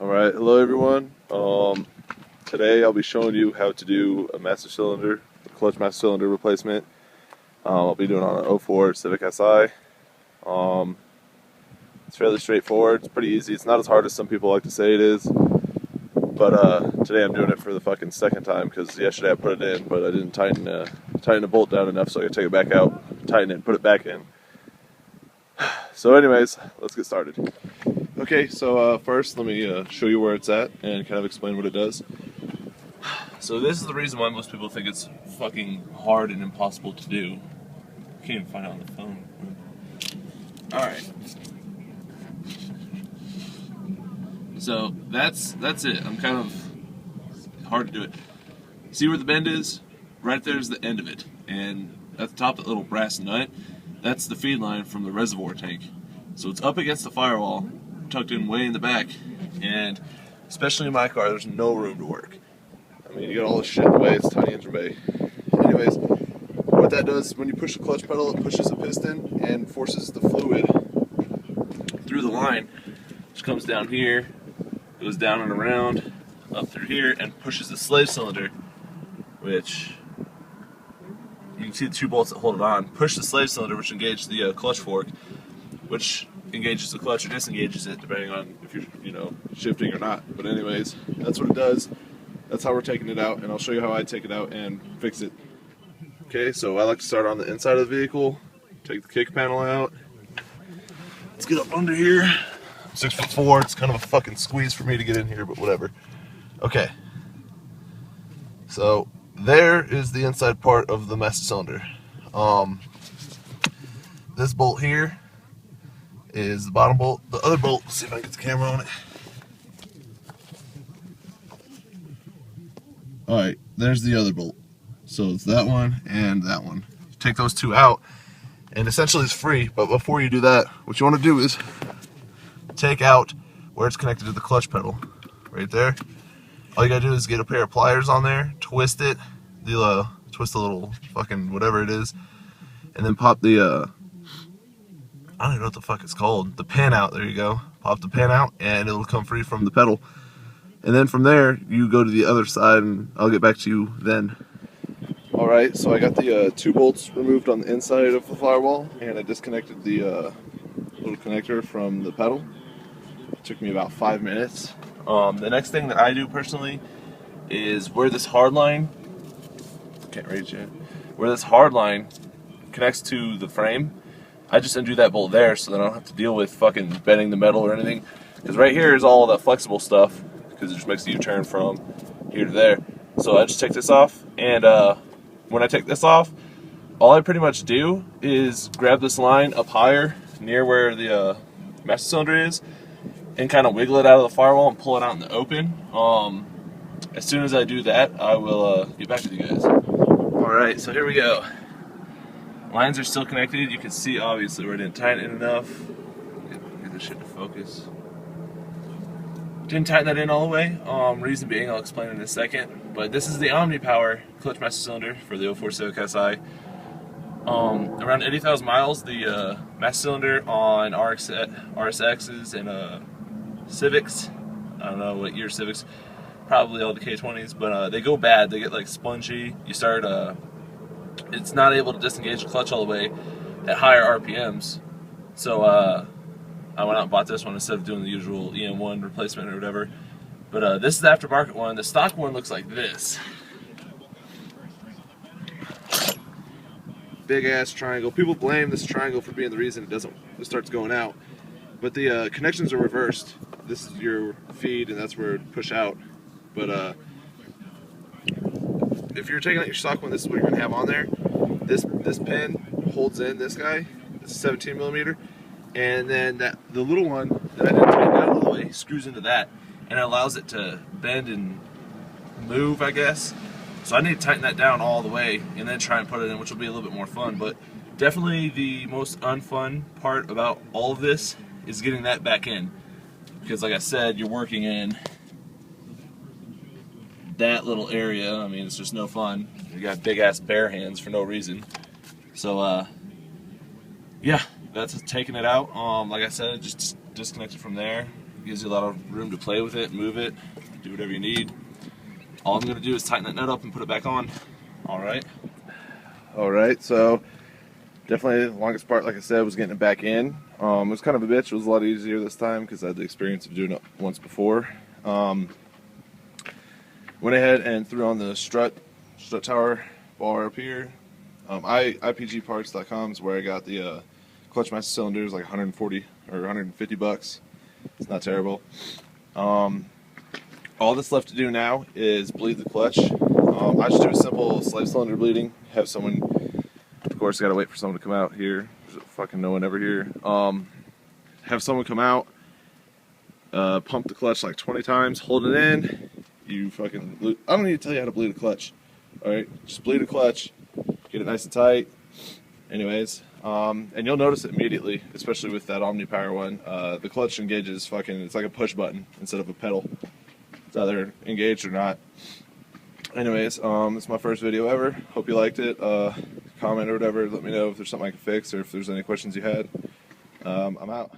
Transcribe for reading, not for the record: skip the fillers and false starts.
Alright, hello everyone. Today I'll be showing you how to do a master cylinder, a clutch master cylinder replacement. I'll be doing it on an '04 Civic Si. Um, it's fairly straightforward, it's pretty easy. It's not as hard as some people like to say it is. But today I'm doing it for the fucking second time because yesterday I put it in, but I didn't tighten the bolt down enough, so I gotta take it back out, tighten it, and put it back in. So anyways, let's get started. Okay, so first let me show you where it's at and kind of explain what it does. So this is the reason why most people think it's fucking hard and impossible to do. I can't even find it on the phone. Alright. So that's it. I'm kind of hard to do it. See where the bend is? Right there's the end of it. And at the top, that little brass nut, that's the feed line from the reservoir tank. So it's up against the firewall, tucked in way in the back, and especially in my car, there's no room to work. I mean, you got all this shit in the way, it's a tiny engine bay. Anyways, what that does, when you push the clutch pedal, it pushes the piston and forces the fluid through the line, which comes down here, goes down and around, up through here, and pushes the slave cylinder, which you can see the two bolts that hold it on, push the slave cylinder, which engage the clutch fork, which engages the clutch or disengages it depending on if you're shifting or not. But anyways, that's what it does. That's how we're taking it out, and I'll show you how I take it out and fix it. Okay, so I like to start on the inside of the vehicle, take the kick panel out. Let's get up under here. I'm 6'4", it's kind of a fucking squeeze for me to get in here, but whatever. Okay, so there is the inside part of the master cylinder. This bolt here is the bottom bolt. The other bolt, let's see if I can get the camera on it. Alright, there's the other bolt. So it's that one and that one. You take those two out, and essentially it's free, but before you do that, what you want to do is take out where it's connected to the clutch pedal. Right there. All you gotta do is get a pair of pliers on there, twist it, twist the little fucking whatever it is, and then pop the I don't even know what the fuck it's called. The pin out, there you go. Pop the pin out and it'll come free from the pedal. And then from there, you go to the other side and I'll get back to you then. Alright, so I got the two bolts removed on the inside of the firewall, and I disconnected the little connector from the pedal. It took me about 5 minutes. The next thing that I do personally is where this hard line, can't reach it, where this hard line connects to the frame, I just undo that bolt there so that I don't have to deal with fucking bending the metal or anything. Because right here is all the flexible stuff, because it just makes the U-turn from here to there. So I just take this off, and when I take this off, all I pretty much do is grab this line up higher near where the master cylinder is and kind of wiggle it out of the firewall and pull it out in the open. As soon as I do that, I will get back with you guys. Alright, so here we go. Lines are still connected. You can see obviously where I didn't tighten it enough. Get this shit to focus. Didn't tighten that in all the way. Reason being, I'll explain in a second. But this is the Omni Power clutch master cylinder for the '04 Civic Si. Around 80,000 miles, the master cylinder on RSXs and Civics. I don't know what year Civics. Probably all the K20s, but they go bad. They get like spongy. You start it's not able to disengage the clutch all the way at higher RPMs. So I went out and bought this one instead of doing the usual EM1 replacement or whatever. But this is the aftermarket one. The stock one looks like this. Big ass triangle. People blame this triangle for being the reason it starts going out. But the connections are reversed. This is your feed and that's where it push out. But if you're taking out your stock one, this is what you're gonna have on there. This pin holds in this guy. It's a 17 millimeter, and then the little one that I didn't tighten down all the way screws into that, and it allows it to bend and move, I guess. So I need to tighten that down all the way, and then try and put it in, which will be a little bit more fun. But definitely the most unfun part about all of this is getting that back in, because like I said, you're working in that little area. I mean, it's just no fun. You got big ass bare hands for no reason. So yeah, that's taking it out. Like I said, just disconnect it from there. gives you a lot of room to play with it, move it, do whatever you need. All I'm going to do is tighten that nut up and put it back on. Alright, so definitely the longest part, like I said, was getting it back in. It was kind of a bitch. It was a lot easier this time because I had the experience of doing it once before. Went ahead and threw on the strut tower bar up here. IPGparts.com is where I got the clutch master cylinders, like 140 or 150 bucks. It's not terrible. All that's left to do now is bleed the clutch. I just do a simple slave cylinder bleeding. Have someone, of course, got to wait for someone to come out here. There's fucking no one ever here. Have someone come out, pump the clutch like 20 times, hold it in. You fucking bleed. I don't need to tell you how to bleed a clutch. Alright, just bleed a clutch, get it nice and tight. Anyways, and you'll notice it immediately, especially with that Omni Power one. The clutch engages fucking, it's like a push button instead of a pedal. It's either engaged or not. Anyways, it's my first video ever. Hope you liked it. Comment or whatever, let me know if there's something I can fix or if there's any questions you had. I'm out.